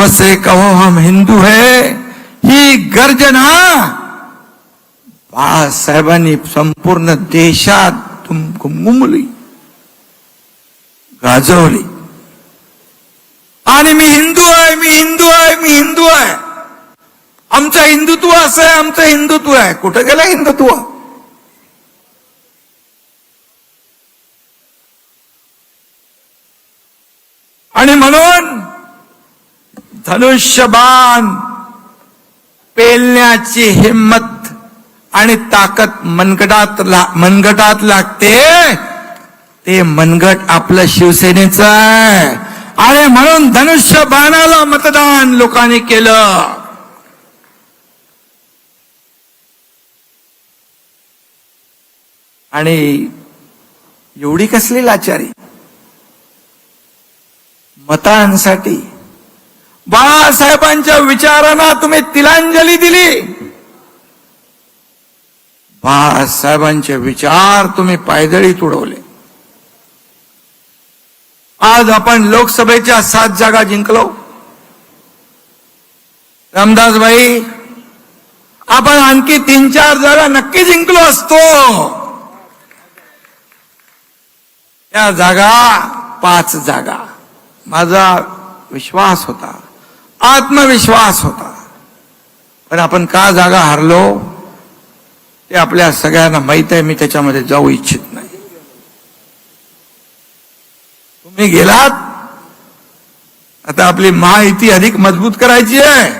गर्व से कहो हम हिंदू है, ही गर्जना बाळासाहेबांनी संपूर्ण देशात घुमघुमली, गाजवली. आणि मी हिंदू आहे, मी हिंदू आहे, मी हिंदू आहे, आमचं हिंदुत्व असं आहे, आमचं हिंदुत्व आहे. कुठं गेलं हिंदुत्व? आणि म्हणून धनुष्यबाण पेलण्याची हिम्मत आणि ताकद मनगटात लागते. ते मनगट आपलं शिवसेनेचं आहे. आणि म्हणून धनुष्यबाणाला मतदान लोकांनी केलं. आणि एवढी कसली लाचारी मतांसाठी? बाळासाहेबांच्या विचारांना तुम्ही तिलांजली दिली. बाळासाहेबांचे विचार तुम्ही पायदळीत उडवले. आज आपण लोकसभेच्या 7 जागा जिंकलो. रामदासभाई, आपण आणखी 3-4 जागा नक्की जिंकलो असतो. त्या जागा 5 जागा माझा विश्वास होता, आत्मविश्वास होता. पण आपण का जागा हारलो ते आपल्या सगळ्यांना माहित आहे. मी त्याच्यामध्ये जाऊ इच्छित नाही. तुम्ही गेलात, आता आपली महायुती अधिक मजबूत करायची आहे.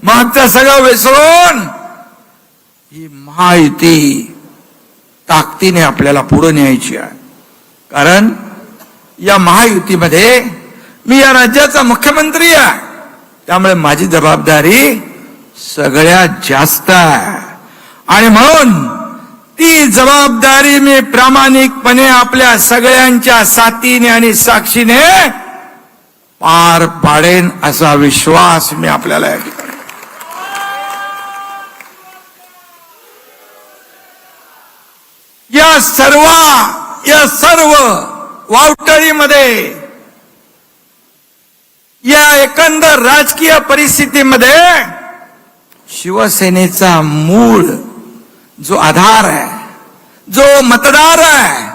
मागचं सगळं विसरून ही महायुती ताकदीने आपल्याला पुढे न्यायची आहे. कारण या महायुतीमध्ये मी या राज्याचा मुख्यमंत्री आहे. त्यामुळे माझी जबाबदारी सगळ्यात जास्त आहे. आणि म्हणून ती जबाबदारी मी प्रामाणिकपणे आपल्या सगळ्यांच्या साथीने आणि साक्षीने पार पाडेन असा विश्वास मी आपल्याला या ठिकाणी. या सर्व वावटळीमध्ये, या एकंदर राजकीय परिस्थितीमध्ये शिवसेनेचा मूळ जो आधार आहे, जो मतदार आहे,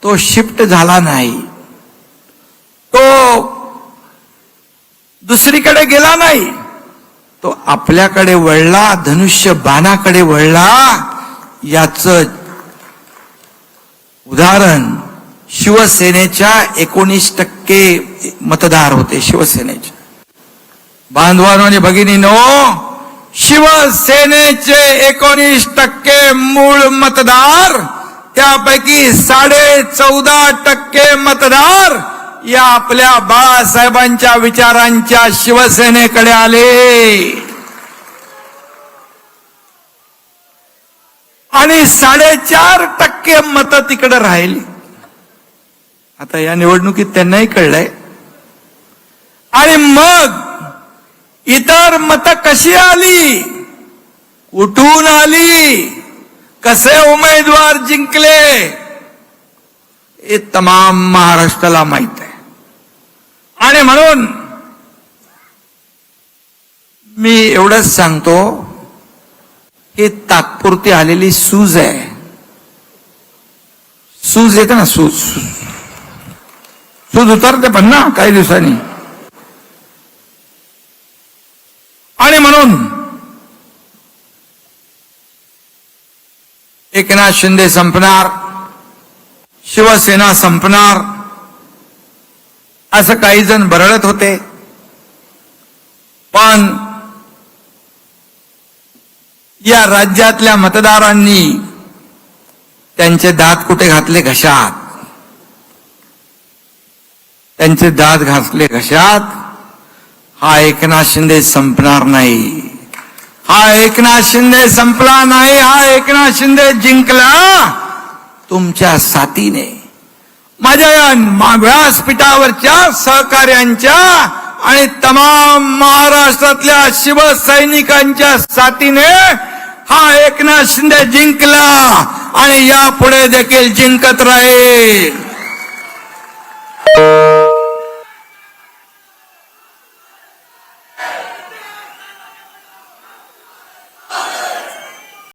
तो शिफ्ट झाला नाही. तो दुसरीकडे गेला नाही. तो आपल्याकडे वळला, धनुष्यबाणाकडे वळला. याचं उदाहरण शिवसेनेच्या 19% मतदार होते. शिवसेनेचे बांधवांनो आणि भगिनींनो, शिवसेनेचे 19% मूळ मतदार, त्यापैकी 14.5% मतदार या आपल्या बाळासाहेबांच्या विचारांच्या शिवसेनेकडे आले. आणि 4.5% मतं तिकडे राहिली. आता या निवडणुकीत त्यांनाही कळलंय. आणि मग इतर मतं कशी आली, कुठून आली, कसे उमेदवार जिंकले, हे तमाम महाराष्ट्राला माहित आहे. आणि म्हणून मी एवढंच सांगतो, ही तात्पुरती आलेली सूज आहे. सूज येते ना, सूज उतरते पण ना काही दिवसांनी. आणि म्हणून एकनाथ शिंदे संपणार, शिवसेना संपणार असं काही जण बरळत होते. पण या राज्यातल्या मतदारांनी त्यांचे दात कुठे घातले? घशात. त्यांचे दात घातले घशात. हा एकनाथ शिंदे संपणार नाही. हा एकनाथ शिंदे संपला नाही. हा एकनाथ शिंदे जिंकला तुमच्या साथीने, माझ्या या व्यासपीठावरच्या सहकार्यांच्या आणि तमाम महाराष्ट्रातल्या शिवसैनिकांच्या साथीने हा एकनाथ शिंदे जिंकला आणि यापुढे देखील जिंकत राहील.